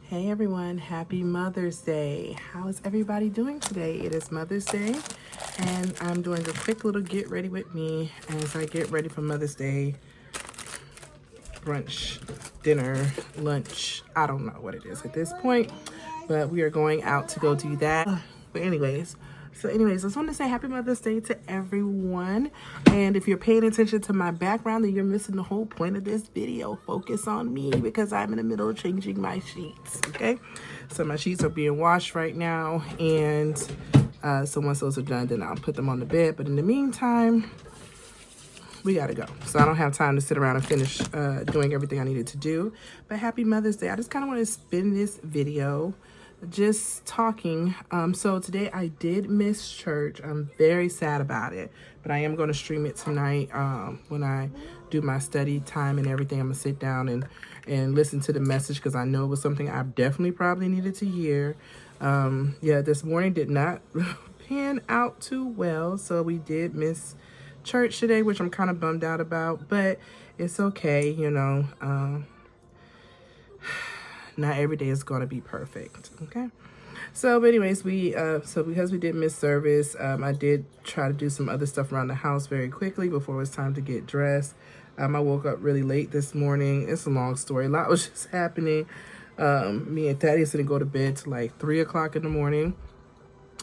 Hey everyone, happy Mother's Day. How is everybody doing today? It is Mother's Day and I'm doing a quick little get ready with me as I get ready for Mother's Day brunch, dinner, lunch. I don't know what it is at this point, but we are going out to go do that. But anyways, I just want to say happy Mother's Day to everyone. And if you're paying attention to my background, then you're missing the whole point of this video. Focus on me because I'm in the middle of changing my sheets, okay? So my sheets are being washed right now. And so once those are done, then I'll put them on the bed. But in the meantime, we gotta go. So I don't have time to sit around and finish doing everything I needed to do. But happy Mother's Day. I just kind of want to spin this video just talking. So today I did miss church. I'm very sad about it, but I am going to stream it tonight. When I do my study time and everything, I'm gonna sit down and listen to the message because I know it was something I definitely probably needed to hear. Yeah, this morning did not pan out too well, so we did miss church today, which I'm kind of bummed out about, but it's okay, you know. Not every day is going to be perfect, okay? So, but anyways, so because we did miss service, I did try to do some other stuff around the house very quickly before it was time to get dressed. I woke up really late this morning. It's a long story. A lot was just happening. Me and Thaddeus didn't go to bed till like 3 o'clock in the morning,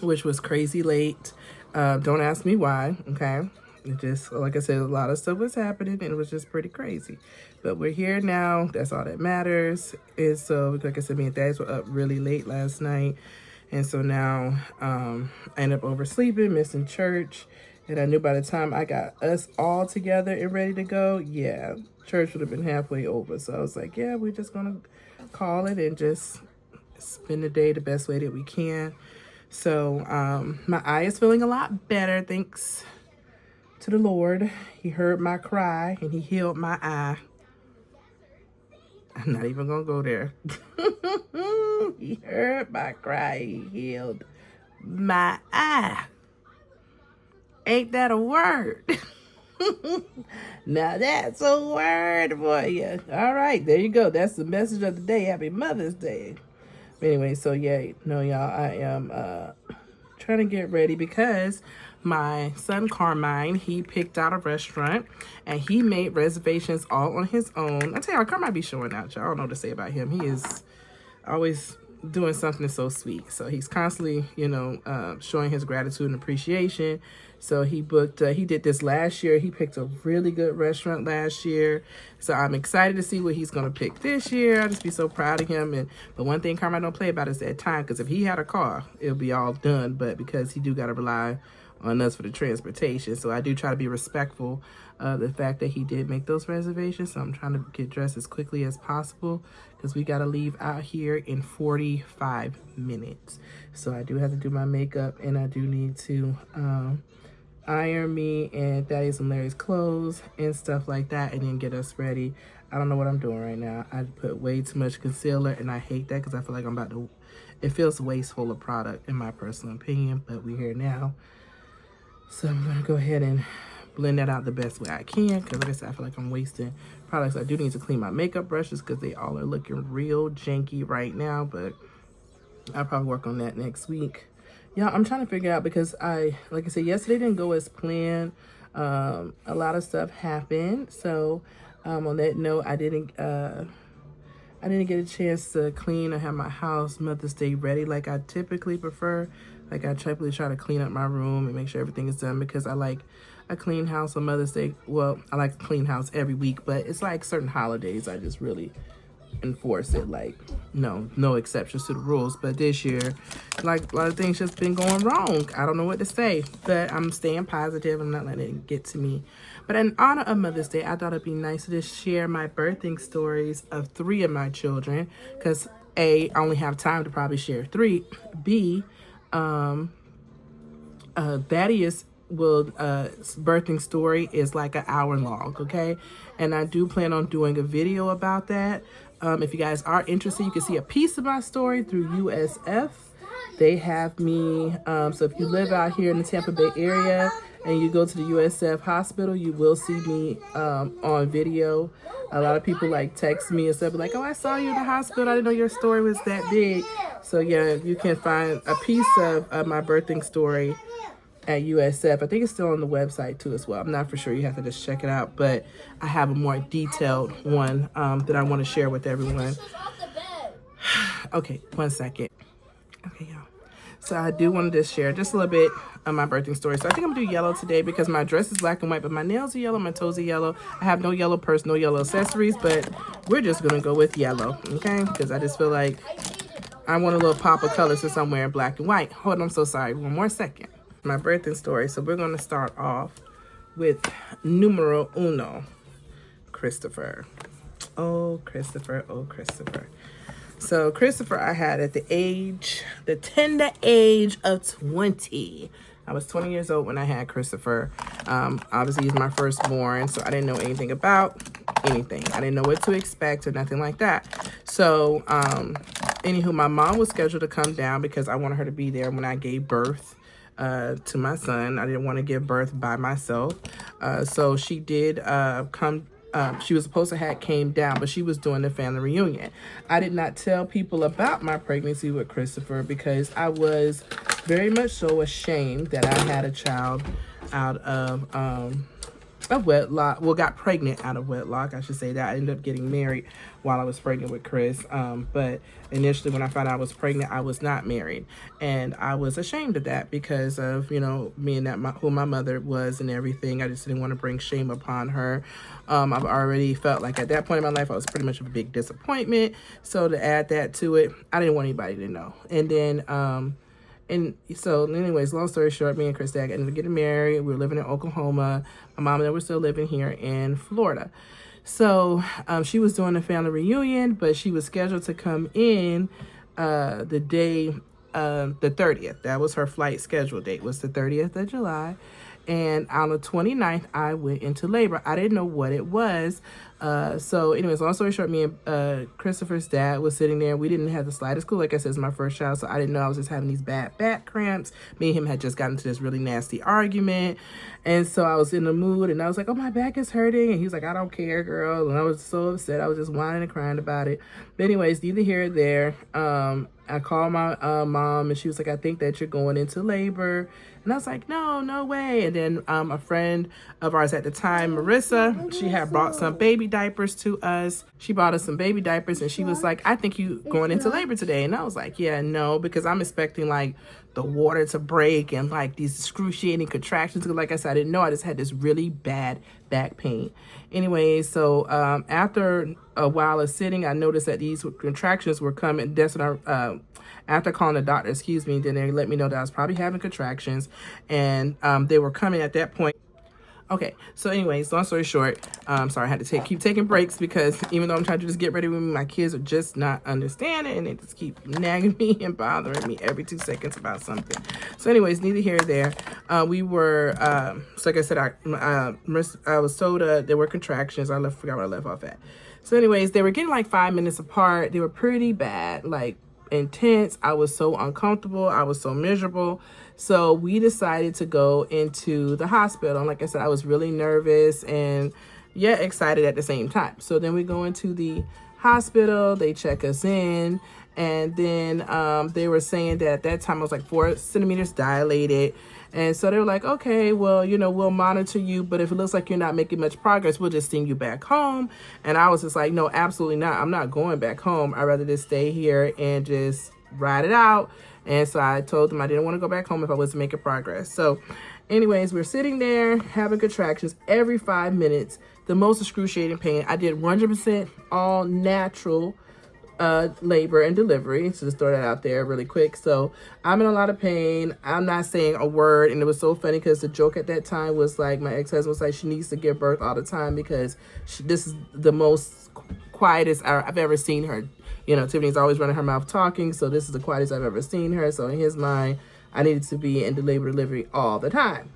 which was crazy late. Don't ask me why, okay? It just, like I said, a lot of stuff was happening and it was just pretty crazy. But we're here now. That's all that matters. And so, like I said, me and Thaddeus were up really late last night. And so now I ended up oversleeping, missing church. And I knew by the time I got us all together and ready to go, yeah, church would have been halfway over. So I was like, yeah, we're just going to call it and just spend the day the best way that we can. So my eye is feeling a lot better, thanks to the Lord. He heard my cry and he healed my eye. I'm not even gonna go there. He heard my cry, he healed my eye. Ain't that a word? Now that's a word for you. All right, there you go. That's the message of the day. Happy Mother's Day. Anyway, so yeah, no, y'all, I am trying to get ready because my son Carmine, he picked out a restaurant and he made reservations all on his own. I tell y'all, Carmine be showing out, y'all. I don't know what to say about him. He is always doing something so sweet. So he's constantly, you know, showing his gratitude and appreciation. So he booked, he did this last year. He picked a really good restaurant last year. So I'm excited to see what he's going to pick this year. I'll just be so proud of him. But one thing Carmine don't play about is that time, because if he had a car, it'll be all done. But because he do got to rely on us for the transportation. So I do try to be respectful of the fact that he did make those reservations. So I'm trying to get dressed as quickly as possible because we got to leave out here in 45 minutes. So I do have to do my makeup and I do need to iron me and Thaddeus and Larry's clothes and stuff like that and then get us ready. I don't know what I'm doing right now. I put way too much concealer and I hate that because I feel like I'm about to, it feels wasteful of product in my personal opinion, but we're here now. So I'm going to go ahead and blend that out the best way I can because like I said, I feel like I'm wasting products. I do need to clean my makeup brushes because they all are looking real janky right now, but I'll probably work on that next week. Yeah, I'm trying to figure out because like I said, yesterday didn't go as planned. A lot of stuff happened. So on that note, I didn't get a chance to clean or have my house Mother's Day ready like I typically prefer. Like I typically try to clean up my room and make sure everything is done because I like a clean house on Mother's Day. Well, I like a clean house every week, but it's like certain holidays I just really enforce it. Like no exceptions to the rules. But this year, like a lot of things just been going wrong. I don't know what to say, but I'm staying positive. I'm not letting it get to me. But in honor of Mother's Day, I thought it'd be nice to just share my birthing stories of 3 of my children because A, I only have time to probably share 3. B, Thaddeus birthing story is like an hour long, okay? And I do plan on doing a video about that. If you guys are interested, you can see a piece of my story through USF. They have me, so if you live out here in the Tampa Bay area and you go to the USF hospital, you will see me on video A lot of people like text me and stuff like, oh, I saw you in the hospital. I didn't know your story was that big. So yeah, you can find a piece of my birthing story at USF. I think it's still on the website too as well. I'm not for sure. You have to just check it out. But I have a more detailed one that I want to share with everyone. Okay, one second. Okay, y'all. So I do want to just share just a little bit of my birthing story. So I think I'm going to do yellow today because my dress is black and white, but my nails are yellow, my toes are yellow. I have no yellow purse, no yellow accessories, but we're just going to go with yellow, okay? Because I just feel like I want a little pop of color since I'm wearing black and white. Hold on, I'm so sorry. One more second. My birthing story. So we're going to start off with numero uno, Christopher. Oh, Christopher. Oh, Christopher. So Christopher, I had at the tender age of 20. I was 20 years old when I had Christopher. Obviously, he's my firstborn, so I didn't know anything about anything. I didn't know what to expect or nothing like that. So, anywho, my mom was scheduled to come down because I wanted her to be there when I gave birth to my son. I didn't want to give birth by myself. So she did come. She was supposed to have came down, but she was doing the family reunion. I did not tell people about my pregnancy with Christopher because I was very much so ashamed that I had a child out of wedlock. Well, got pregnant out of wedlock, I should say that. I ended up getting married while I was pregnant with Chris. But initially when I found out I was pregnant, I was not married. And I was ashamed of that because of, you know, me and who my mother was and everything. I just didn't want to bring shame upon her. I've already felt like at that point in my life, I was pretty much a big disappointment. So to add that to it, I didn't want anybody to know. And then, and so anyways, long story short, me and Chris Dag ended up getting married. We were living in Oklahoma. My mom and I were still living here in Florida. So she was doing a family reunion, but she was scheduled to come in the day, the 30th. That was her flight schedule date, was the 30th of July. And on the 29th, I went into labor. I didn't know what it was. So anyways, long story short, me and Christopher's dad was sitting there. We didn't have the slightest clue. Like I said, it's my first child, so I didn't know I was just having these bad back cramps. Me and him had just gotten into this really nasty argument. And so I was in the mood, and I was like, oh, my back is hurting. And he was like, I don't care, girl. And I was so upset. I was just whining and crying about it. But anyways, neither here nor there. I called my mom, and she was like, I think that you're going into labor. And I was like, no way. And then a friend of ours at the time, Marissa, she had brought some baby diapers to us. She bought us some baby diapers, and she was like, I think you going into labor today. And I was like, yeah, no, because I'm expecting like the water to break and like these excruciating contractions. Like I said, I didn't know. I just had this really bad back pain. Anyway, so after a while of sitting, I noticed that these contractions were coming. That's when after calling the doctor, then they let me know that I was probably having contractions, and they were coming at that point. Okay, so anyways, long story short, sorry, I had to keep taking breaks because even though I'm trying to just get ready with me, my kids are just not understanding, and they just keep nagging me and bothering me every 2 seconds about something. So anyways, neither here nor there. We were, so like I said, I was told there were contractions. I forgot where I left off at. So anyways, they were getting like 5 minutes apart. They were pretty bad, like intense. I was so uncomfortable. I was so miserable. So we decided to go into the hospital. And like I said, I was really nervous and yet excited at the same time. So then we go into the hospital. They check us in. And then they were saying that at that time I was like 4 centimeters dilated. And so they were like, okay, well, you know, we'll monitor you, but if it looks like you're not making much progress, we'll just send you back home. And I was just like, no, absolutely not. I'm not going back home. I'd rather just stay here and just ride it out. And so I told them I didn't want to go back home if I wasn't making progress. So anyways, we're sitting there having contractions every 5 minutes, the most excruciating pain. I did 100% all natural labor and delivery. So just throw that out there really quick. So I'm in a lot of pain. I'm not saying a word. And it was so funny because the joke at that time was like, my ex-husband was like, she needs to give birth all the time because this is the most quietest I've ever seen her. You know, Tiffany's always running her mouth talking. So this is the quietest I've ever seen her. So in his mind, I needed to be in the labor delivery all the time.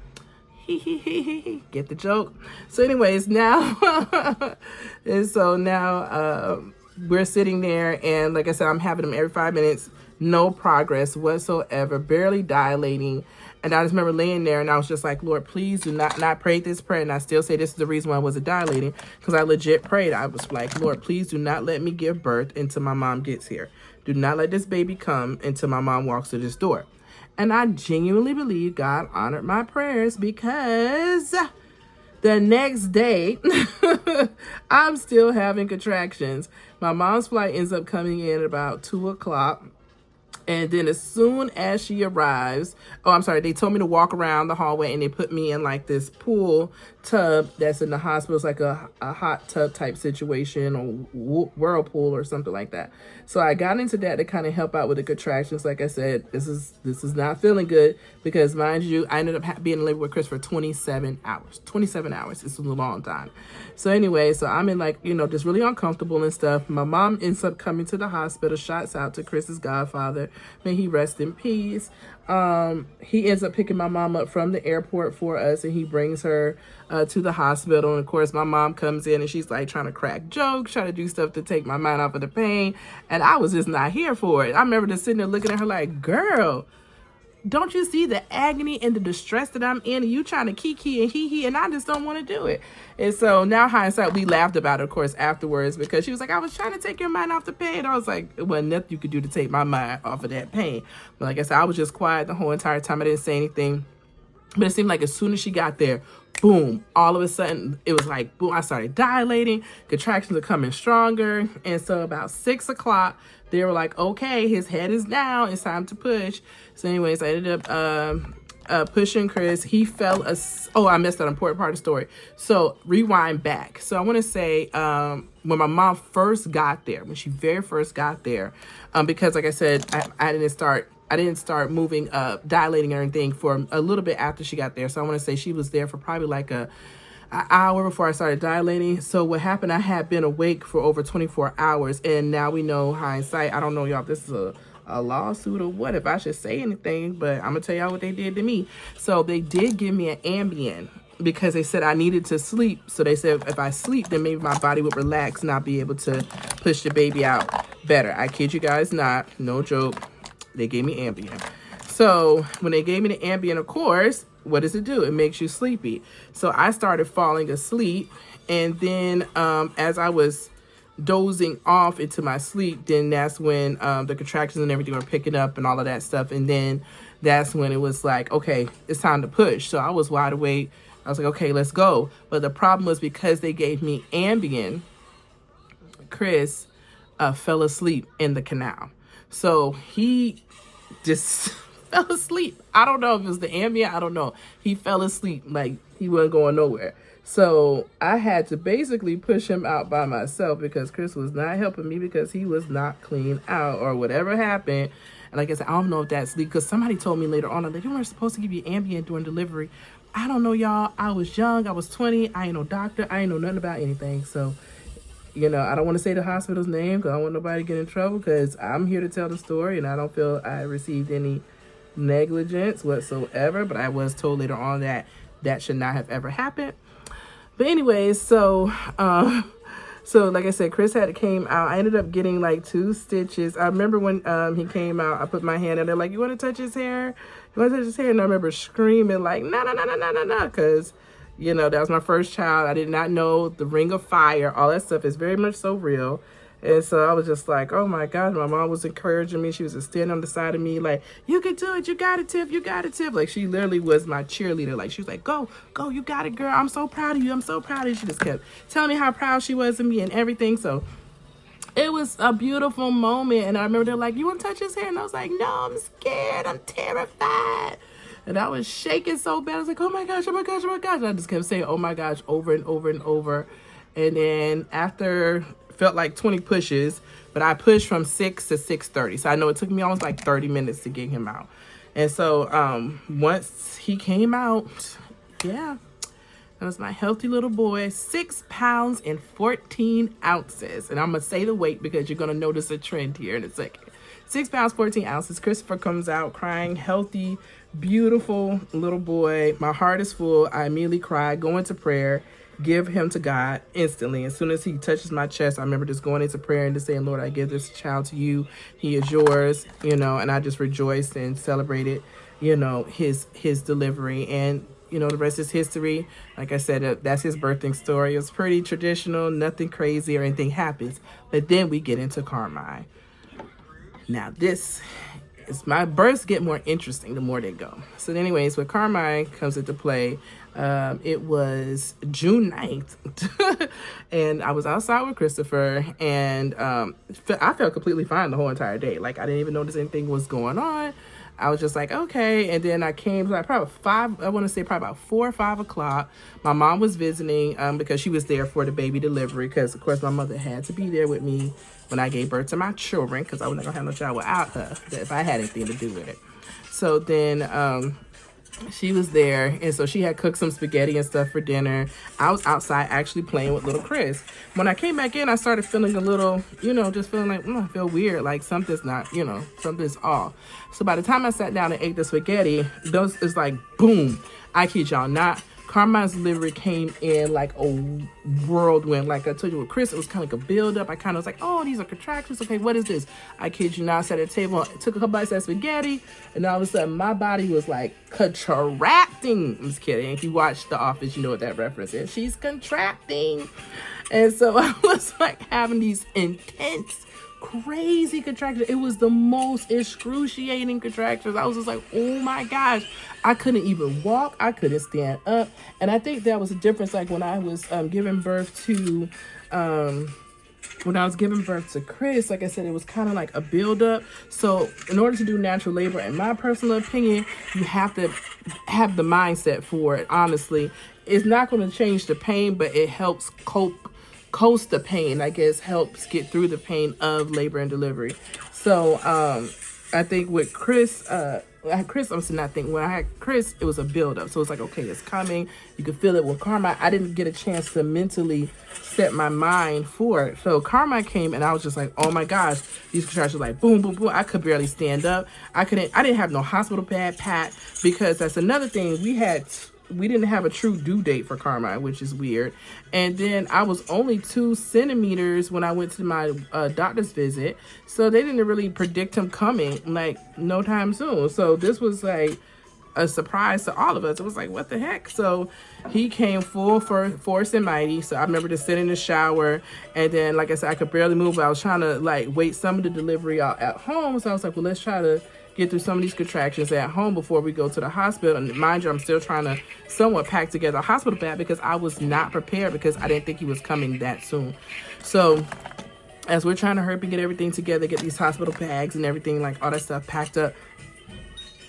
Get the joke? So anyways, now, and so now, we're sitting there, and like I said, I'm having them every 5 minutes, no progress whatsoever, barely dilating. And I just remember laying there and I was just like, Lord, please do not, and I prayed this prayer. And I still say this is the reason why I wasn't dilating, because I legit prayed. I was like, Lord, please do not let me give birth until my mom gets here. Do not let this baby come until my mom walks through this door. And I genuinely believe God honored my prayers, because the next day, I'm still having contractions. My mom's flight ends up coming in at about 2 o'clock. And then as soon as she arrives, they told me to walk around the hallway, and they put me in like this pool tub that's in the hospital. It's like a hot tub type situation, or whirlpool or something like that. So I got into that to kind of help out with the contractions. Like I said, this is not feeling good, because mind you, I ended up being in labor with Chris for 27 hours. 27 hours. This was a long time. So anyway, so I'm in like, just really uncomfortable and stuff. My mom ends up coming to the hospital. Shouts out to Chris's godfather. May he rest in peace. He ends up picking my mom up from the airport for us, and he brings her to the hospital. And of course, my mom comes in and she's like trying to crack jokes, trying to do stuff to take my mind off of the pain. And I was just not here for it. I remember just sitting there looking at her like, girl, don't you see the agony and the distress that I'm in? And you trying to kiki and hee, and I just don't want to do it. And so now hindsight, we laughed about it, of course, afterwards, because she was like, I was trying to take your mind off the pain. I was like, it wasn't nothing you could do to take my mind off of that pain. But like I said, I was just quiet the whole entire time. I didn't say anything. But it seemed like as soon as she got there, boom, all of a sudden, it was like, boom, I started dilating. Contractions are coming stronger. And so about 6 o'clock, they were like, okay, his head is down. It's time to push. So anyways, I ended up pushing Chris. He fell I missed that important part of the story. So rewind back. So I want to say when my mom first got there, when she very first got there, because like I said, I didn't start moving, dilating or anything for a little bit after she got there. So I want to say she was there for probably like an hour before I started dilating. So what happened, I had been awake for over 24 hours. And now we know, hindsight, I don't know, y'all, if this is a lawsuit or what, if I should say anything, but I'm going to tell y'all what they did to me. So they did give me an Ambien, because they said I needed to sleep. So they said if I sleep, then maybe my body would relax and I'll be able to push the baby out better. I kid you guys not, no joke. They gave me Ambien. So when they gave me the Ambien, of course, what does it do? It makes you sleepy. So I started falling asleep. And then as I was dozing off into my sleep, then that's when the contractions and everything were picking up and all of that stuff. And then that's when it was like, okay, it's time to push. So I was wide awake. I was like, okay, let's go. But the problem was, because they gave me Ambien, Chris fell asleep in the canal. So he just fell asleep. I don't know if it was the Ambien. I don't know. He fell asleep like he wasn't going nowhere. So I had to basically push him out by myself, because Chris was not helping me, because he was not clean out or whatever happened. And like I said, I don't know if that's legal, because somebody told me later on that they weren't supposed to give you Ambien during delivery. I don't know, y'all. I was young. I was 20. I ain't no doctor. I ain't know nothing about anything. So, I don't want to say the hospital's name, because I don't want nobody to get in trouble, because I'm here to tell the story, and I don't feel I received any negligence whatsoever. But I was told later on that that should not have ever happened. But anyways, so like I said, Chris came out. I ended up getting like 2 stitches. I remember when he came out, I put my hand in there like, you want to touch his hair? You want to touch his hair? And I remember screaming like, no, because, that was my first child. I did not know the ring of fire. All that stuff is very much so real. And so I was just like, oh my God, my mom was encouraging me. She was just standing on the side of me like, you can do it. You got it, Tiff. You got it, Tiff. Like, she literally was my cheerleader. Like, she was like, go, you got it, girl. I'm so proud of you. I'm so proud of you. She just kept telling me how proud she was of me and everything. So it was a beautiful moment. And I remember they're like, you want to touch his hair? And I was like, no, I'm scared. I'm terrified. And I was shaking so bad. I was like, oh my gosh, oh my gosh, oh my gosh. And I just kept saying, oh my gosh, over and over and over. And then after, felt like 20 pushes, but I pushed from 6 to 6:30. So I know it took me almost like 30 minutes to get him out. And so once he came out, yeah, that was my healthy little boy, 6 pounds and 14 ounces. And I'm going to say the weight because you're going to notice a trend here in a second. 6 pounds, 14 ounces. Christopher comes out crying, healthy, beautiful little boy. My heart is full. I immediately cry, go into prayer, give him to God instantly. As soon as he touches my chest, I remember just going into prayer and just saying, Lord, I give this child to you. He is yours, and I just rejoiced and celebrated his delivery. And the rest is history. Like I said, that's his birthing story. It's pretty traditional, nothing crazy or anything happens. But then we get into Carmine. Now this is, my births get more interesting the more they go. So anyways, when Carmine comes into play, it was June 9th. And I was outside with Christopher, and I felt completely fine the whole entire day. Like, I didn't even notice anything was going on. I was just like, okay. And then I came like probably about 4 or 5 o'clock. My mom was visiting because she was there for the baby delivery, because of course my mother had to be there with me when I gave birth to my children, because I was not gonna have no child without her if I had anything to do with it. So then she was there, and so she had cooked some spaghetti and stuff for dinner. I was outside actually playing with little Chris. When I came back in, I started feeling a little, just feeling like, I feel weird, like something's not, something's off. So by the time I sat down and ate the spaghetti, it's like, boom, I kid y'all not, Carmine's delivery came in like a whirlwind. Like I told you with Chris, it was kind of like a build-up. I kind of was like, oh, these are contractions. Okay, what is this? I kid you not, I sat at the table, took a couple bites of spaghetti, and all of a sudden my body was like contracting. I'm just kidding. If you watch The Office, you know what that reference is. She's contracting. And so I was like having these intense, crazy contractions. It was the most excruciating contractions. I was just like, oh my gosh. I couldn't even walk. I couldn't stand up. And I think that was a difference. Like when I was giving birth to Chris, like I said, it was kind of like a buildup. So in order to do natural labor, in my personal opinion, you have to have the mindset for it. Honestly, it's not going to change the pain, but it helps coast the pain, I guess, helps get through the pain of labor and delivery. So I think with Chris, when I had Chris, it was a buildup. So it's like, okay, it's coming. You could feel it. With Carmine, I didn't get a chance to mentally set my mind for it. So Carmine came, and I was just like, oh my gosh, these contractions were like boom, boom, boom. I could barely stand up. I didn't have no hospital bed pat, because that's another thing. We didn't have a true due date for Carmine, which is weird. And then I was only 2 centimeters when I went to my doctor's visit. So they didn't really predict him coming like no time soon. So this was like a surprise to all of us. It was like, what the heck? So he came full for force and mighty. So I remember just sitting in the shower, and then, like I said, I could barely move, but I was trying to like wait some of the delivery out at home. So I was like, well, let's try to get through some of these contractions at home before we go to the hospital. And mind you, I'm still trying to somewhat pack together a hospital bag, because I was not prepared, because I didn't think he was coming that soon. So as we're trying to hurry and get everything together, get these hospital bags and everything, like all that stuff packed up,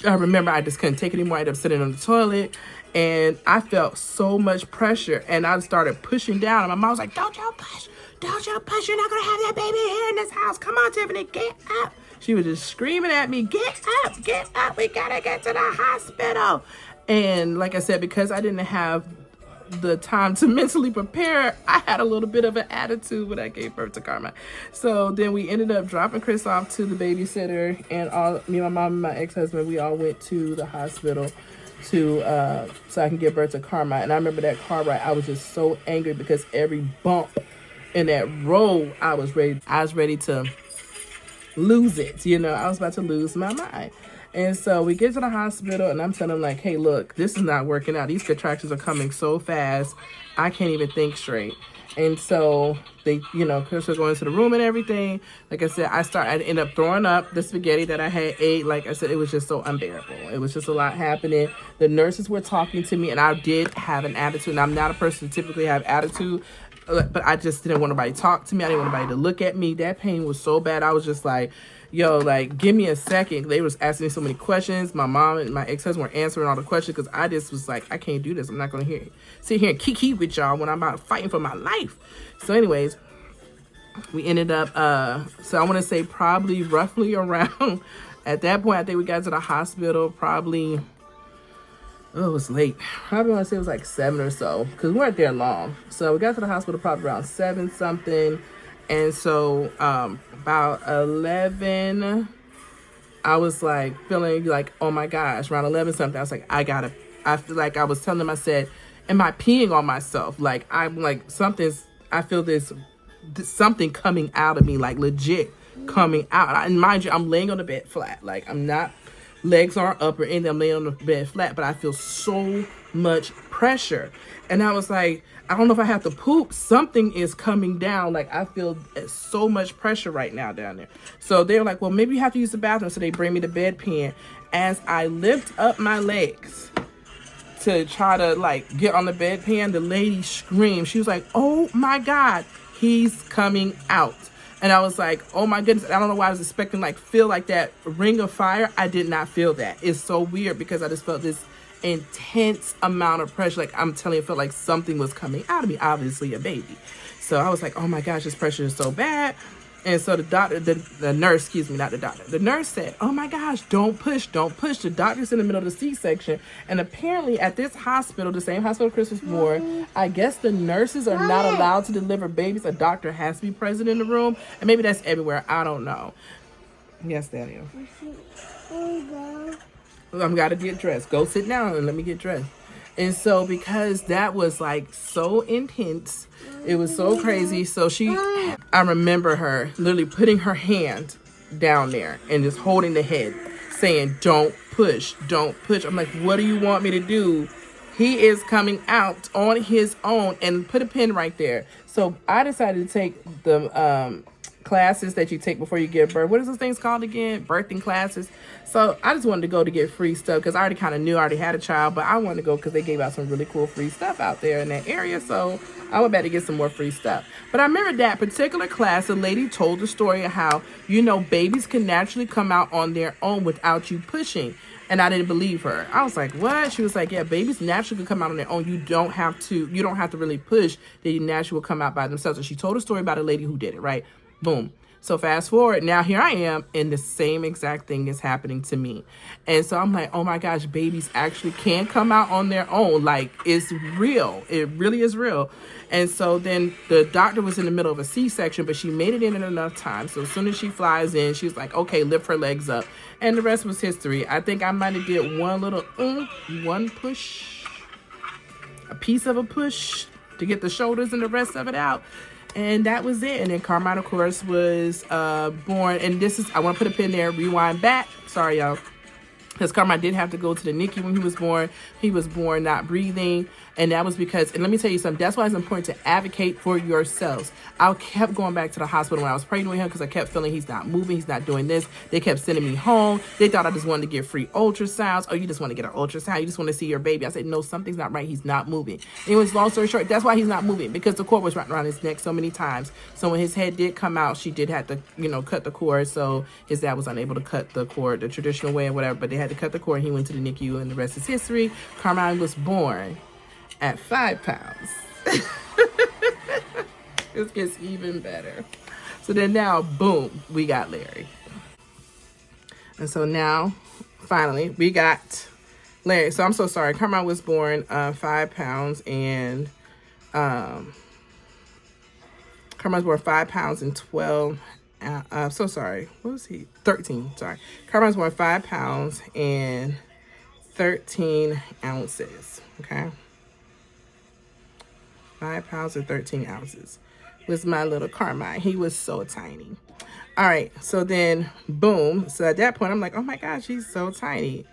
I remember I just couldn't take it anymore. I ended up sitting on the toilet, and I felt so much pressure, and I started pushing down, and my mom was like, don't you push, you're not gonna have that baby here in this house. Come on, Tiffany, get up. She was just screaming at me, get up, we gotta get to the hospital. And like I said, because I didn't have the time to mentally prepare, I had a little bit of an attitude when I gave birth to Carmine. So then we ended up dropping Chris off to the babysitter, and me, my mom, and my ex-husband, we all went to the hospital to so I can give birth to Carmine. And I remember that car ride, I was just so angry, because every bump in that road, I was ready to lose it. I was about to lose my mind. And so we get to the hospital, and I'm telling them like, hey, look, this is not working out. These contractions are coming so fast, I can't even think straight. And so they, Chris was going to the room and everything. Like I said, I ended up throwing up the spaghetti that I had ate. Like I said, it was just so unbearable. It was just a lot happening. The nurses were talking to me, and I did have an attitude. And I'm not a person to typically have attitude, but I just didn't want nobody to talk to me. I didn't want nobody to look at me. That pain was so bad. I was just like, yo, like, give me a second. They was asking me so many questions. My mom and my ex-husband were answering all the questions, because I just was like, I can't do this. I'm not going to sit here and kiki with y'all when I'm out fighting for my life. So anyways, we ended up, so I want to say probably roughly around, at that point, I think we got to the hospital probably, it was late. Probably want to say it was like 7 or so, because we weren't there long. So we got to the hospital probably around 7 something. And so about 11, I was like feeling like, oh my gosh, around 11 something, I was like, I feel like I was telling them, I said, am I peeing on myself? Like, I'm like, I feel this something coming out of me, like legit coming out. And mind you, I'm laying on the bed flat. Like, I'm not legs aren't up or anything. I'm laying on the bed flat, but I feel so much pressure. And I was like, I don't know if I have to poop. Something is coming down. Like, I feel so much pressure right now down there. So they were like, well, maybe you have to use the bathroom. So they bring me the bedpan. As I lift up my legs to try to like get on the bedpan, the lady screamed. She was like, oh my God, he's coming out. And I was like, oh my goodness. I don't know why I was expecting like feel like that ring of fire. I did not feel that. It's so weird because I just felt this intense amount of pressure. Like, I'm telling you, it felt like something was coming out of me, obviously a baby. So I was like, oh my gosh, this pressure is so bad. And so the doctor, the nurse, excuse me, not the doctor. The nurse said, oh my gosh, don't push, don't push. The doctor's in the middle of the C-section. And apparently at this hospital, the same hospital Chris was born, I guess the nurses are not allowed to deliver babies. A doctor has to be present in the room. And maybe that's everywhere. I don't know. Yes, Daniel. I'm gotta get dressed. Go sit down and let me get dressed. And so because that was like so intense, it was so crazy. So I remember her literally putting her hand down there and just holding the head saying, don't push, don't push. I'm like, what do you want me to do? He is coming out on his own, and put a pin right there. So I decided to take the classes that you take before you give birth. What is those things called again? Birthing classes. So I just wanted to go to get free stuff because I already kind of knew I already had a child, but I wanted to go because they gave out some really cool free stuff out there in that area. So I went back to get some more free stuff. But I remember that particular class, the lady told the story of how, you know, babies can naturally come out on their own without you pushing. And I didn't believe her. I was like, what? She was like, yeah, babies naturally can come out on their own. You don't have to really push. They naturally will come out by themselves. And she told a story about a lady who did it, right? Boom. So fast forward, now here I am, and the same exact thing is happening to me. And so I'm like, oh my gosh, babies actually can come out on their own. Like, it's real. It really is real. And so then the doctor was in the middle of a C-section, but she made it in enough time. So as soon as she flies in, she's like, okay, lift her legs up. And the rest was history. I think I might have did one little, one push, a piece of a push to get the shoulders and the rest of it out. And that was it. And then Carmine, of course, was born. And this is, I want to put a pin there, rewind back. Sorry, y'all. Because Carmine did have to go to the NICU when he was born. He was born not breathing. And that was because, and let me tell you something, that's why it's important to advocate for yourselves. I kept going back to the hospital when I was pregnant with him because I kept feeling he's not moving, he's not doing this. They kept sending me home. They thought I just wanted to get free ultrasounds. Oh, you just want to get an ultrasound? You just want to see your baby? I said, no, something's not right. He's not moving. Anyways, long story short, that's why he's not moving, because the cord was wrapped around his neck so many times. So when his head did come out, she did have to, cut the cord. So his dad was unable to cut the cord the traditional way or whatever, but they had to cut the cord. He went to the NICU, and the rest is history. Carmine was born at 5 pounds. This gets even better. So then now, boom, we got Larry. And so now, finally, we got Larry. So I'm so sorry. Carmine was born 5 pounds, and Carmine was born 5 pounds and 12. So sorry. What was he? 13. Sorry. Carmine was born 5 pounds and 13 ounces. Okay. 5 pounds and 13 ounces was my little Carmine. He was so tiny. All right. So then, boom. So at that point, I'm like, oh my gosh, he's so tiny.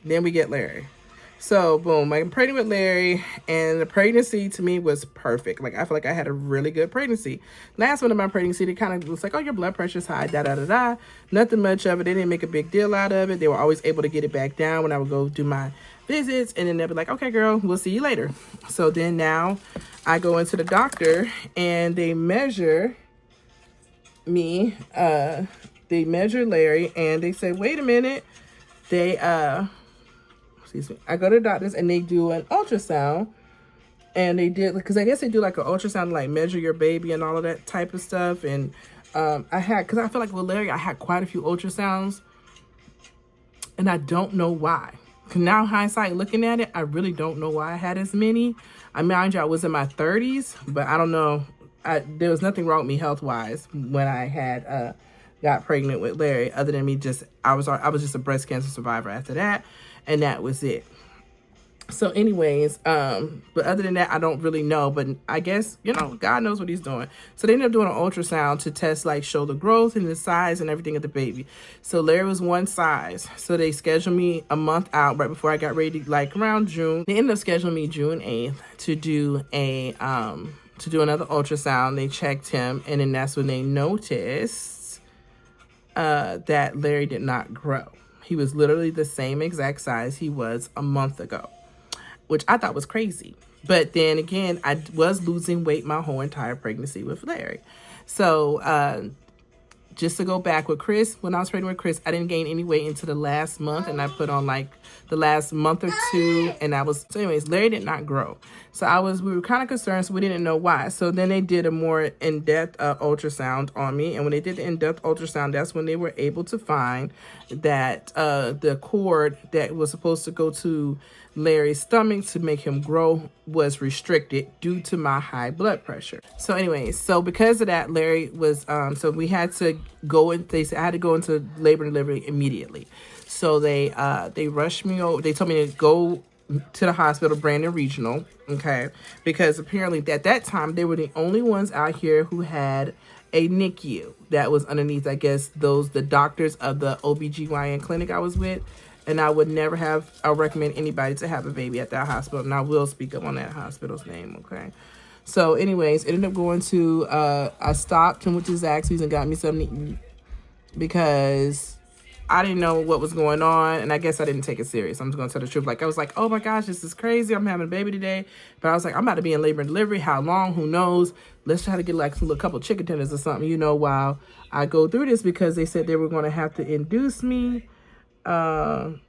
Then we get Larry. So, boom, I'm pregnant with Larry, and the pregnancy to me was perfect. Like, I feel like I had a really good pregnancy. Last one of my pregnancy, they kind of was like, oh, your blood pressure's high, da-da-da-da. Nothing much of it. They didn't make a big deal out of it. They were always able to get it back down when I would go do my visits, and then they'd be like, okay, girl, we'll see you later. So then now I go into the doctor, and they measure me. They measure Larry, and they say, wait a minute. I go to the doctors, and they do an ultrasound, and they did, because I guess they do like an ultrasound to like measure your baby and all of that type of stuff. And because I feel like with Larry, I had quite a few ultrasounds, and I don't know why. Now hindsight looking at it, I really don't know why I had as many. Mind you, I was in my 30s, but I don't know. There was nothing wrong with me health-wise when I had got pregnant with Larry, other than me I was just a breast cancer survivor after that. And that was it. So anyways, but other than that, I don't really know, but I guess, God knows what he's doing. So they ended up doing an ultrasound to test, like, show the growth and the size and everything of the baby. So Larry was one size. So they scheduled me a month out right before I got ready, like around June. They ended up scheduling me June 8th to do another ultrasound. They checked him, and then that's when they noticed that Larry did not grow. He was literally the same exact size he was a month ago, which I thought was crazy. But then again, I was losing weight my whole entire pregnancy with Larry. So just to go back with Chris, when I was pregnant with Chris, I didn't gain any weight until the last month, and I put on like the last month or two, and so anyways, Larry did not grow. So we were kind of concerned, so we didn't know why. So then they did a more in-depth ultrasound on me, and when they did the in-depth ultrasound, that's when they were able to find that the cord that was supposed to go to Larry's stomach to make him grow was restricted due to my high blood pressure. So anyways, so because of that, Larry was, so we had to go in, they said I had to go into labor and delivery immediately. So they rushed me over. They told me to go to the hospital, Brandon Regional, okay? Because apparently at that time, they were the only ones out here who had a NICU that was underneath, I guess, the doctors of the OBGYN clinic I was with. And I would never recommend anybody to have a baby at that hospital. And I will speak up on that hospital's name, okay? So anyways, it ended up going to, I stopped and went to Zaxby's and got me something to eat because I didn't know what was going on. And I guess I didn't take it serious. I'm just going to tell the truth. Like, I was like, oh my gosh, this is crazy. I'm having a baby today. But I was like, I'm about to be in labor and delivery. How long? Who knows? Let's try to get like a couple chicken tenders or something, while I go through this, because they said they were going to have to induce me. And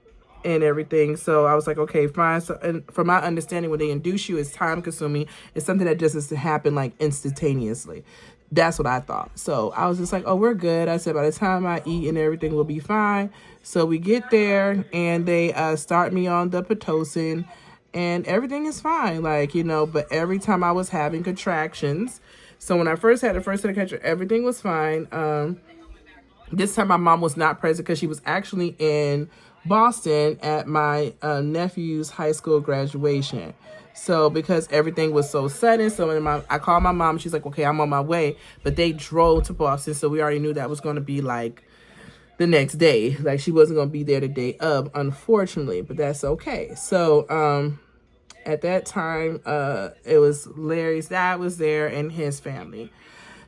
everything. So I was like, okay, fine. So, and from my understanding, when they induce you, it's time consuming. It's something that just has to happen like instantaneously. That's what I thought. So I was just like, oh, we're good. I said, by the time I eat and everything will be fine. So we get there and they start me on the Pitocin and everything is fine. Like, but every time I was having contractions. So when I first had the first set of contractions, everything was fine. This time my mom was not present because she was actually in Boston at my nephew's high school graduation. So because everything was so sudden, so when I called my mom, she's like, okay, I'm on my way. But they drove to Boston, so we already knew that was going to be like the next day. Like, she wasn't going to be there the day of, unfortunately, but that's okay. So at that time, it was Larry's dad was there and his family.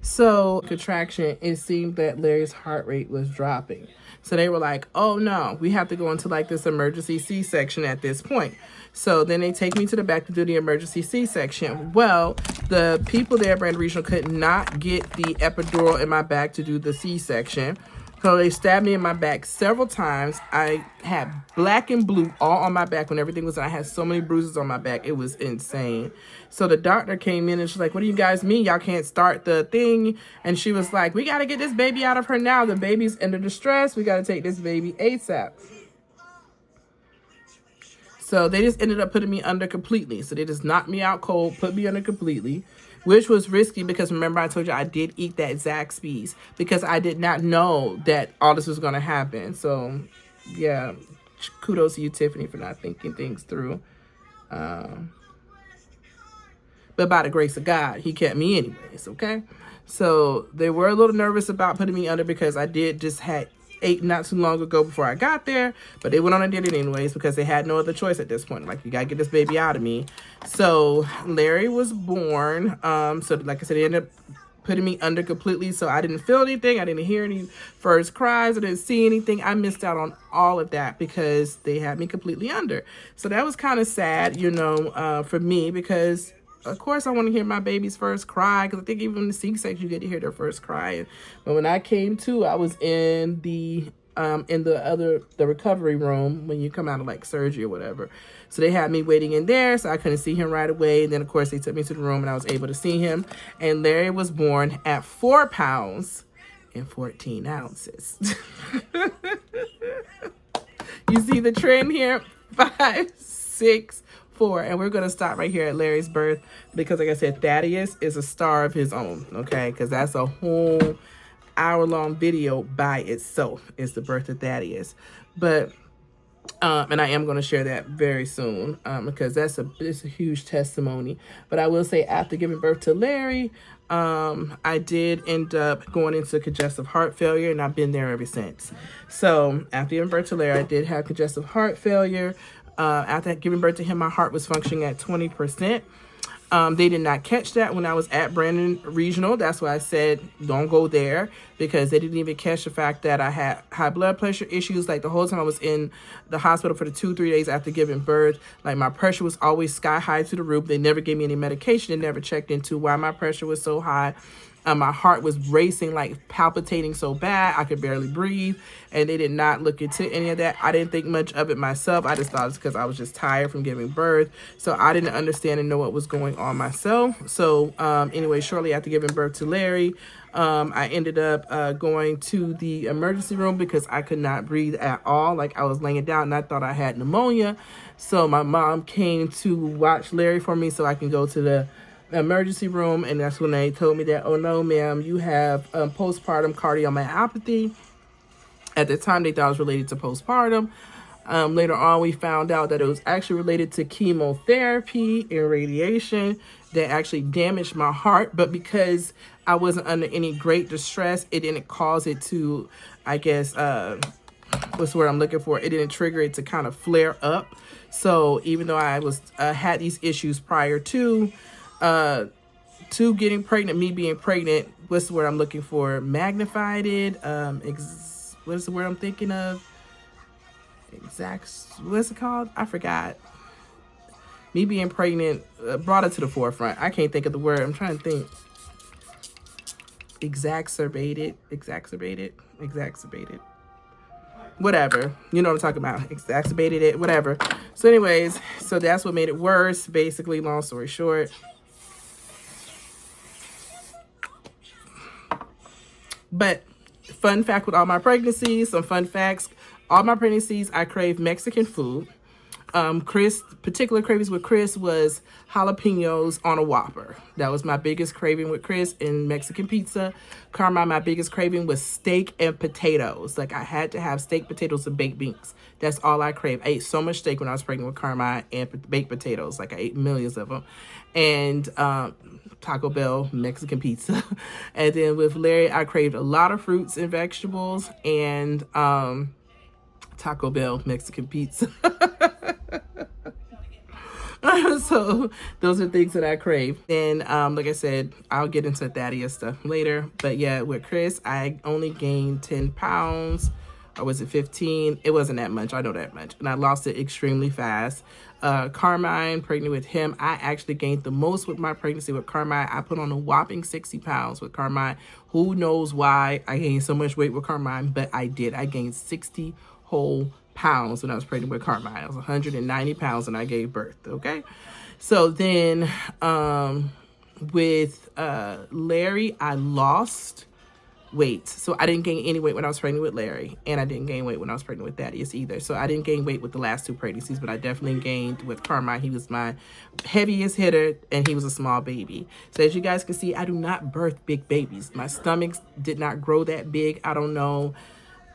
So contraction, it seemed that Larry's heart rate was dropping. So they were like, oh no, we have to go into like this emergency C-section at this point. So then they take me to the back to do the emergency C-section. Well, the people there at Brandon Regional could not get the epidural in my back to do the C-section. So they stabbed me in my back several times. I had black and blue all on my back when everything was done. I had so many bruises on my back. It was insane. So the doctor came in and she's like, what do you guys mean? Y'all can't start the thing. And she was like, we got to get this baby out of her now. The baby's under distress. We got to take this baby ASAP. So they just ended up putting me under completely. So they just knocked me out cold, put me under completely, which was risky because remember I told you I did eat that Zaxby's because I did not know that all this was going to happen. So, yeah, kudos to you, Tiffany, for not thinking things through. But by the grace of God, he kept me anyways, okay? So they were a little nervous about putting me under because I did just ate not too long ago before I got there, but they went on and did it anyways because they had no other choice at this point. Like, you gotta get this baby out of me. So Larry was born. So like I said, they ended up putting me under completely. So I didn't feel anything. I didn't hear any first cries. I didn't see anything. I missed out on all of that because they had me completely under. So that was kind of sad, for me because of course I want to hear my baby's first cry because I think even in the C-section you get to hear their first cry. But when I came to, I was in the recovery room when you come out of like surgery or whatever. So they had me waiting in there, so I couldn't see him right away. And then of course they took me to the room and I was able to see him. And Larry was born at 4 pounds and 14 ounces. You see the trend here? 5, 6, 4. And we're going to stop right here at Larry's birth because, like I said, Thaddeus is a star of his own, okay? Because that's a whole hour-long video by itself, is the birth of Thaddeus. But And I am going to share that very soon, because it's a huge testimony. But I will say, after giving birth to Larry, I did end up going into congestive heart failure, and I've been there ever since. So after giving birth to Larry, I did have congestive heart failure. After giving birth to him, my heart was functioning at 20%. They did not catch that when I was at Brandon Regional. That's why I said don't go there, because they didn't even catch the fact that I had high blood pressure issues. Like the whole time I was in the hospital for the 2-3 days after giving birth, like my pressure was always sky high to the roof. They never gave me any medication. They never checked into why my pressure was so high. My heart was racing, like palpitating so bad I could barely breathe, and they did not look into any of that. I didn't think much of it myself. I just thought it was because I was just tired from giving birth, so I didn't understand and know what was going on myself. So anyway, shortly after giving birth to Larry, I ended up going to the emergency room because I could not breathe at all. Like I was laying down and I thought I had pneumonia. So my mom came to watch Larry for me so I can go to the emergency room, and that's when they told me that, oh no ma'am, you have postpartum cardiomyopathy. At the time they thought it was related to postpartum. Later on we found out that it was actually related to chemotherapy and radiation that actually damaged my heart, but because I wasn't under any great distress, it didn't cause it to, I guess, what's the word I'm looking for, it didn't trigger it to kind of flare up. So even though I was had these issues prior to getting pregnant, me being pregnant, what's the word I'm looking for? Magnified it. What's the word I'm thinking of? What's it called? I forgot. Me being pregnant brought it to the forefront. I can't think of the word. I'm trying to think. Exacerbated. Whatever. You know what I'm talking about. Exacerbated it. Whatever. So anyways, so that's what made it worse. Basically, long story short. But fun fact with all my pregnancies, some fun facts. All my pregnancies, I crave Mexican food. Particular cravings with Chris was jalapenos on a Whopper. That was my biggest craving with Chris, and Mexican pizza. Carmine, my biggest craving was steak and potatoes. Like I had to have steak, potatoes, and baked beans. That's all I crave. I ate so much steak when I was pregnant with Carmine, and baked potatoes. Like I ate millions of them. And Taco Bell, Mexican pizza. And then with Larry, I craved a lot of fruits and vegetables, and Taco Bell, Mexican pizza. So those are things that I crave. And like I said, I'll get into Thaddeus stuff later. But yeah, with Chris, I only gained 10 pounds. Or was it 15? It wasn't that much. I know that much. And I lost it extremely fast. Carmine, pregnant with him, I actually gained the most with my pregnancy with Carmine. I put on a whopping 60 pounds with Carmine. Who knows why I gained so much weight with Carmine, but I did. I gained 60 whole pounds when I was pregnant with Carmine. I was 190 pounds when I gave birth, okay? So then with Larry, I lost weight. So I didn't gain any weight when I was pregnant with Larry, and I didn't gain weight when I was pregnant with Thaddeus either. So I didn't gain weight with the last two pregnancies, but I definitely gained with Carmine. He was my heaviest hitter, and he was a small baby. So as you guys can see, I do not birth big babies. My stomach did not grow that big. I don't know.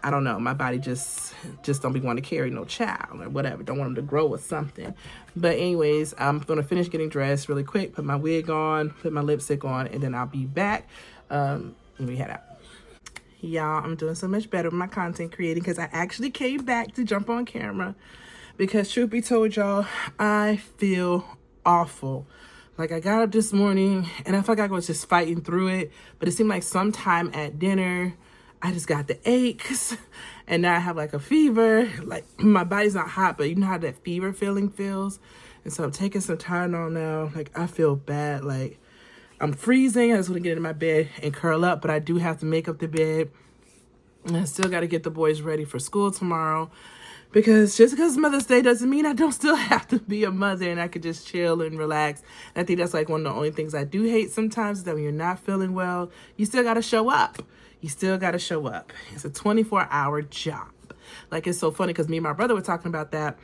My body just don't be wanting to carry no child or whatever. Don't want them to grow or something. But anyways, I'm going to finish getting dressed really quick, put my wig on, put my lipstick on, and then I'll be back when we head out. Y'all, I'm doing so much better with my content creating because I actually came back to jump on camera because truth be told, y'all, I feel awful. Like I got up this morning and I felt like I was just fighting through it, but it seemed like sometime at dinner, I just got the aches and now I have like a fever. Like my body's not hot, but you know how that fever feeling feels? And so I'm taking some Tylenol now. Like I feel bad. Like I'm freezing. I just want to get into my bed and curl up, but I do have to make up the bed. And I still got to get the boys ready for school tomorrow because just because Mother's Day doesn't mean I don't still have to be a mother and I could just chill and relax. And I think that's like one of the only things I do hate sometimes is that when you're not feeling well, you still got to show up. You still got to show up. It's a 24-hour job. Like, it's so funny because me and my brother were talking about that.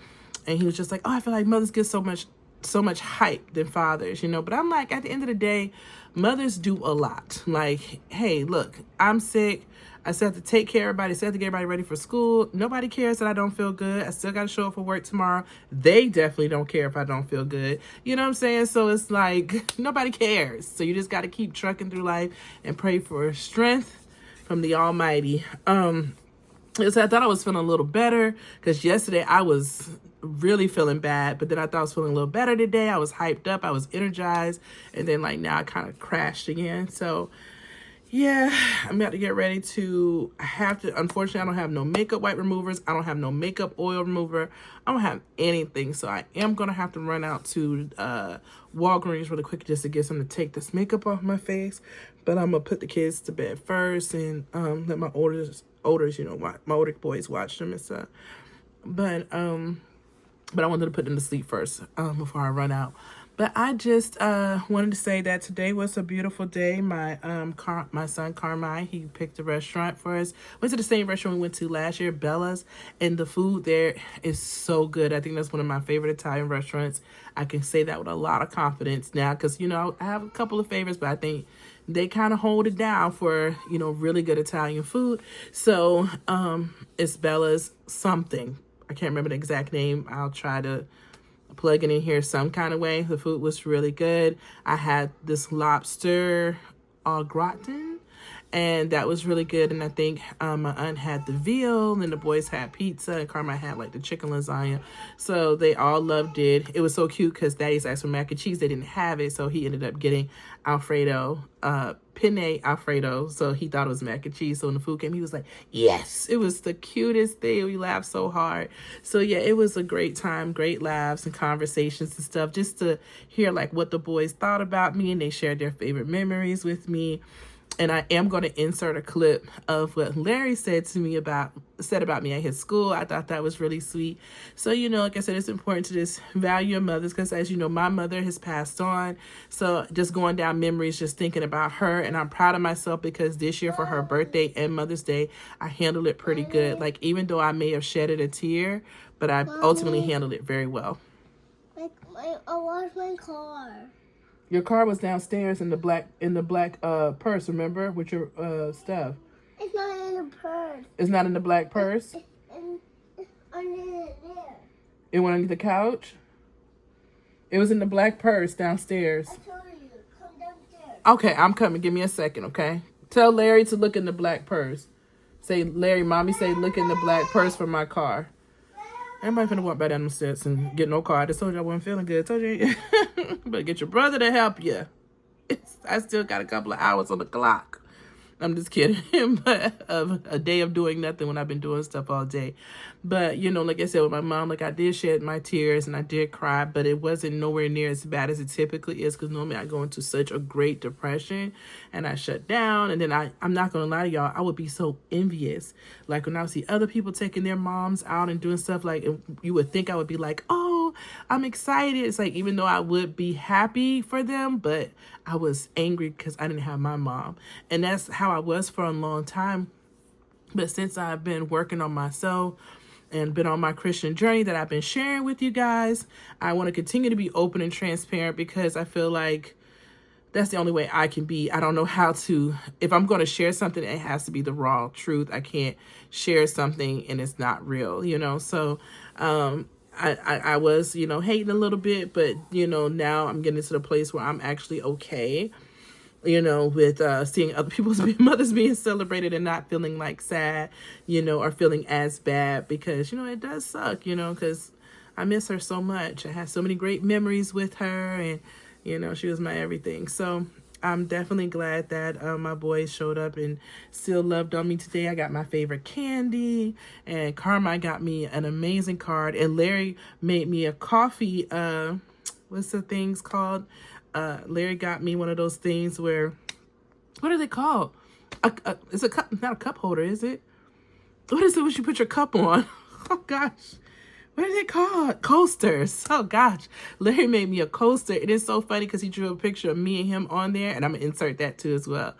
And he was just like, oh, I feel like mothers get so much so much hype than fathers, you know. But I'm like, at the end of the day, mothers do a lot. Like, hey, look, I'm sick. I still have to take care of everybody. I still have to get everybody ready for school. Nobody cares that I don't feel good. I still got to show up for work tomorrow. They definitely don't care if I don't feel good. You know what I'm saying? So it's like, nobody cares. So you just got to keep trucking through life and pray for strength from the Almighty. So I thought I was feeling a little better because yesterday I was really feeling bad, but then I thought I was feeling a little better today. I was hyped up. I was energized. And then like now I kind of crashed again. So yeah, I'm about to get ready to, unfortunately, I don't have no makeup wipe removers. I don't have no makeup oil remover. I don't have anything. So I am going to have to run out to Walgreens really quick just to get something to take this makeup off my face. But I'm going to put the kids to bed first and let my oldest, you know, my older boys watch them and stuff. But I wanted to put them to sleep first before I run out. But I just wanted to say that today was a beautiful day. My son Carmine, he picked a restaurant for us. Went to the same restaurant we went to last year, Bella's, and the food there is so good. I think that's one of my favorite Italian restaurants. I can say that with a lot of confidence now because, you know, I have a couple of favorites, but I think they kind of hold it down for, you know, really good Italian food. So it's Bella's something. I can't remember the exact name. I'll try to plug it in here some kind of way. The food was really good. I had this lobster au gratin, and that was really good. And I think my aunt had the veal, and the boys had pizza, and Carmine had like the chicken lasagna. So they all loved it. It was so cute because Daddy's asked for mac and cheese. They didn't have it, so he ended up getting Alfredo, penne Alfredo. So he thought it was mac and cheese. So when the food came, he was like, yes. It was the cutest thing. We laughed so hard. So yeah, it was a great time, great laughs and conversations and stuff, just to hear like what the boys thought about me, and they shared their favorite memories with me. And I am going to insert a clip of what Larry said about me at his school. I thought that was really sweet. So, you know, like I said, it's important to just value your mothers because, as you know, my mother has passed on. So just going down memories, just thinking about her. And I'm proud of myself because this year for her birthday and Mother's Day, I handled it pretty good. Like, even though I may have shedded a tear, but I ultimately handled it very well. I lost my car. Your car was downstairs in the black purse, remember, with your stuff. It's not in the purse. It's not in the black purse? It's under there. It went under the couch? It was in the black purse downstairs. I told you, come downstairs. Okay, I'm coming. Give me a second, okay? Tell Larry to look in the black purse. Say, Larry, Mommy say look in the black purse for my car. Everybody finna walk back down the steps and get no car. I just told you I wasn't feeling good. I told you, better get your brother to help you. I still got a couple of hours on the clock. I'm just kidding. But a day of doing nothing when I've been doing stuff all day. But, you know, like I said, with my mom, like I did shed my tears and I did cry, but it wasn't nowhere near as bad as it typically is because normally I go into such a great depression and I shut down. And then I'm not going to lie to y'all, I would be so envious. Like when I would see other people taking their moms out and doing stuff, like you would think I would be like, oh, I'm excited. It's like, even though I would be happy for them, but I was angry because I didn't have my mom. And that's how I was for a long time. But since I've been working on myself and been on my Christian journey that I've been sharing with you guys, I want to continue to be open and transparent because I feel like that's the only way I can be. I don't know how to, if I'm going to share something, it has to be the raw truth. I can't share something and it's not real, you know? So, I was, you know, hating a little bit, but, you know, now I'm getting to the place where I'm actually okay, you know, with seeing other people's mothers being celebrated and not feeling like sad, you know, or feeling as bad because, you know, it does suck, you know, because I miss her so much. I had so many great memories with her and, you know, she was my everything. So I'm definitely glad that my boys showed up and still loved on me today. I got my favorite candy, and Carmine got me an amazing card, and Larry made me a coffee, what's the things called? Larry got me one of those things where, what are they called? It's a cup, not a cup holder, is it? What is it when you put your cup on? Oh gosh. What are they called? Coasters. Oh, gosh. Larry made me a coaster. It is so funny because he drew a picture of me and him on there, and I'm going to insert that too as well.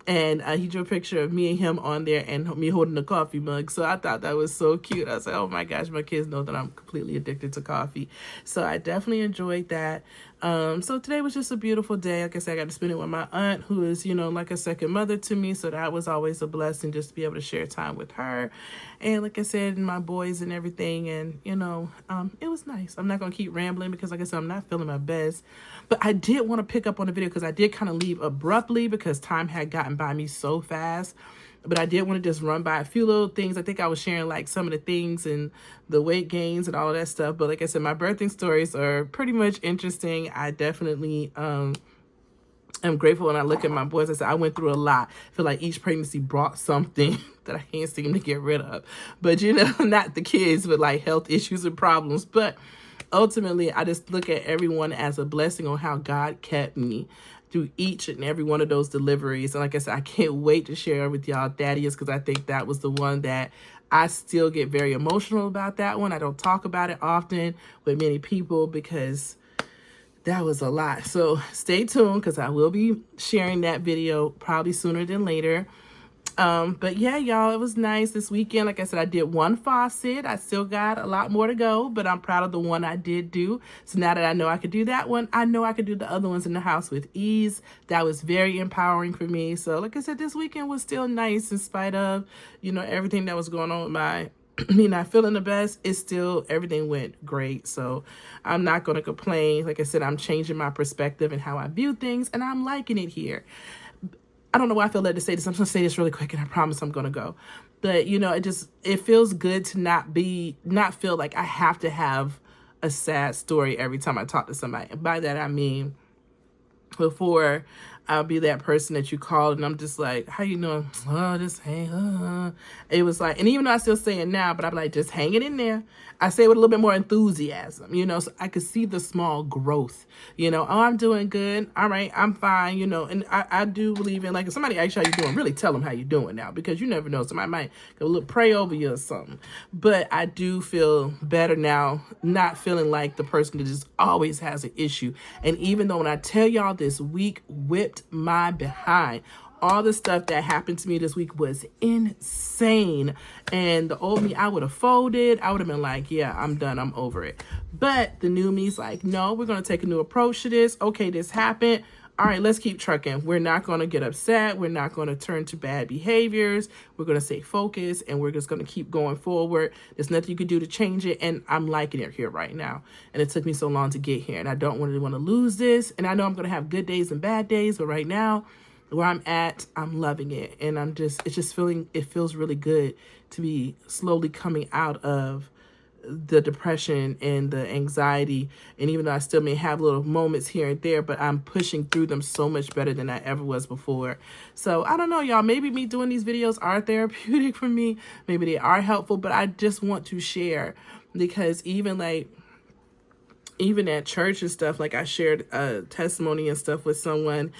And he drew a picture of me and him on there and me holding a coffee mug. So I thought that was so cute. I was like, oh my gosh, my kids know that I'm completely addicted to coffee. So I definitely enjoyed that. So today was just a beautiful day. Like I said, I got to spend it with my aunt, who is, like a second mother to me. So that was always a blessing, just to be able to share time with her. And like I said, and my boys and everything. And, it was nice. I'm not going to keep rambling because, like I said, I'm not feeling my best. But I did want to pick up on the video because I did kind of leave abruptly because time had gotten by me so fast. But I did want to just run by a few little things. I think I was sharing like some of the things and the weight gains and all of that stuff. But like I said, my birthing stories are pretty much interesting. I definitely am grateful when I look at my boys. I said, I went through a lot. I feel like each pregnancy brought something that I can't seem to get rid of. But, not the kids, but like health issues and problems. But ultimately, I just look at everyone as a blessing on how God kept me through each and every one of those deliveries. And like I said, I can't wait to share with y'all Thaddeus, because I think that was the one that I still get very emotional about. That one, I don't talk about it often with many people because that was a lot. So stay tuned because I will be sharing that video probably sooner than later. But yeah, y'all, it was nice this weekend. Like I said, I did one faucet. I still got a lot more to go, but I'm proud of the one I did do. So now that I know I could do that one, I know I could do the other ones in the house with ease. That was very empowering for me. So like I said, this weekend was still nice in spite of, everything that was going on with my me not feeling the best. It's still, everything went great. So I'm not going to complain. Like I said, I'm changing my perspective and how I view things, and I'm liking it here. I don't know why I feel led to say this. I'm going to say this really quick and I promise I'm going to go. But, it feels good to not feel like I have to have a sad story every time I talk to somebody. And by that, I mean, before I'll be that person that you call and I'm just like, how you doing? Oh, just hang. It was like, and even though I still say it now, but I'm like, just hang it in there. I say it with a little bit more enthusiasm, so I could see the small growth, oh, I'm doing good. All right, I'm fine, and I do believe in, like, if somebody asks you how you doing, really tell them how you doing now, because you never know. Somebody might go look, pray over you or something. But I do feel better now, not feeling like the person that just always has an issue. And even though when I tell y'all this week whipped my behind, all the stuff that happened to me this week was insane. And the old me, I would have folded. I would have been like, yeah, I'm done. I'm over it. But the new me's like, no, we're going to take a new approach to this. Okay, this happened. All right, let's keep trucking. We're not going to get upset. We're not going to turn to bad behaviors. We're going to stay focused, and we're just going to keep going forward. There's nothing you can do to change it, and I'm liking it here right now. And it took me so long to get here, and I don't want to lose this. And I know I'm going to have good days and bad days, but right now, where I'm at, I'm loving it. And it feels really good to be slowly coming out of the depression and the anxiety. And even though I still may have little moments here and there, but I'm pushing through them so much better than I ever was before. So I don't know, y'all, maybe me doing these videos are therapeutic for me. Maybe they are helpful, but I just want to share, because even at church and stuff, like I shared a testimony and stuff with someone,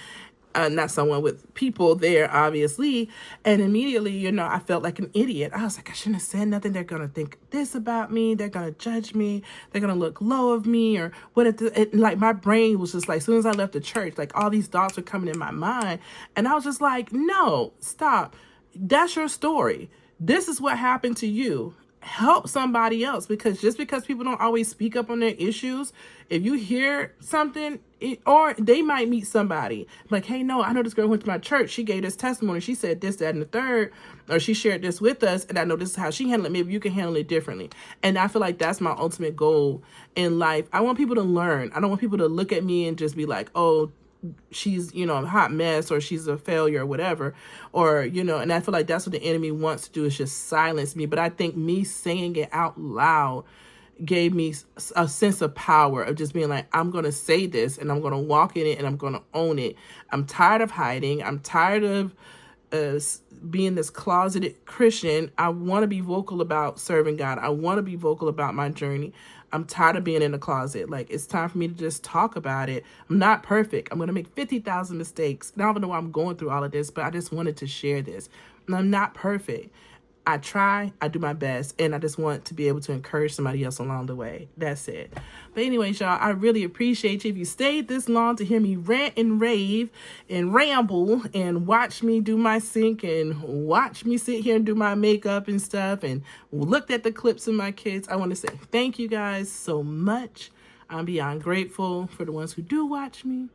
with people there, obviously. And immediately, I felt like an idiot. I was like, I shouldn't have said nothing. They're going to think this about me. They're going to judge me. They're going to look low of me, or what. Like my brain was just like, as soon as I left the church, like all these thoughts were coming in my mind. And I was just like, no, stop. That's your story. This is what happened to you. Help somebody else, because just because people don't always speak up on their issues, if you hear something, or they might meet somebody like, hey, no, I know this girl went to my church. She gave this testimony. She said this, that, and the third, or she shared this with us, and I know this is how she handled it. Maybe you can handle it differently. And I feel like that's my ultimate goal in life. I want people to learn. I don't want people to look at me and just be like, oh, she's, a hot mess, or she's a failure, or whatever, or, and I feel like that's what the enemy wants to do, is just silence me. But I think me saying it out loud gave me a sense of power of just being like, I'm going to say this, and I'm going to walk in it, and I'm going to own it. I'm tired of hiding. I'm tired of being this closeted Christian. I want to be vocal about serving God. I want to be vocal about my journey. I'm tired of being in the closet. Like, it's time for me to just talk about it. I'm not perfect. I'm going to make 50,000 mistakes. And I don't know why I'm going through all of this, but I just wanted to share this. And I'm not perfect. I try, I do my best, and I just want to be able to encourage somebody else along the way. That's it. But anyways, y'all, I really appreciate you. If you stayed this long to hear me rant and rave and ramble and watch me do my sync and watch me sit here and do my makeup and stuff and looked at the clips of my kids, I want to say thank you guys so much. I'm beyond grateful for the ones who do watch me.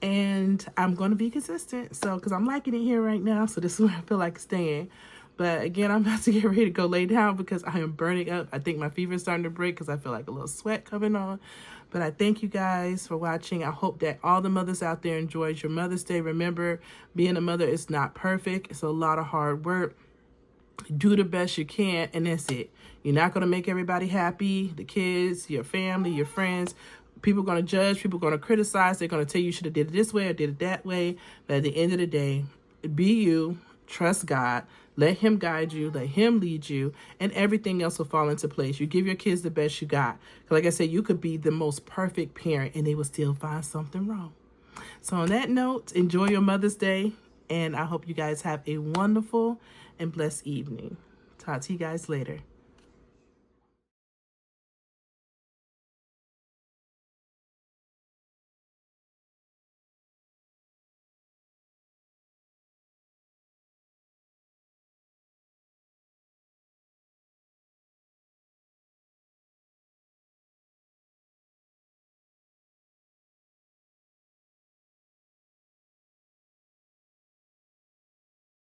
And I'm going to be consistent. So, because I'm liking it here right now. So this is where I feel like staying. But again, I'm about to get ready to go lay down because I am burning up. I think my fever's starting to break because I feel like a little sweat coming on. But I thank you guys for watching. I hope that all the mothers out there enjoyed your Mother's Day. Remember, being a mother is not perfect. It's a lot of hard work. Do the best you can, and that's it. You're not going to make everybody happy. The kids, your family, your friends. People are going to judge. People are going to criticize. They're going to tell you should have did it this way or did it that way. But at the end of the day, be you. Trust God. Let him guide you. Let him lead you. And everything else will fall into place. You give your kids the best you got. Like I said, you could be the most perfect parent and they will still find something wrong. So on that note, enjoy your Mother's Day. And I hope you guys have a wonderful and blessed evening. Talk to you guys later.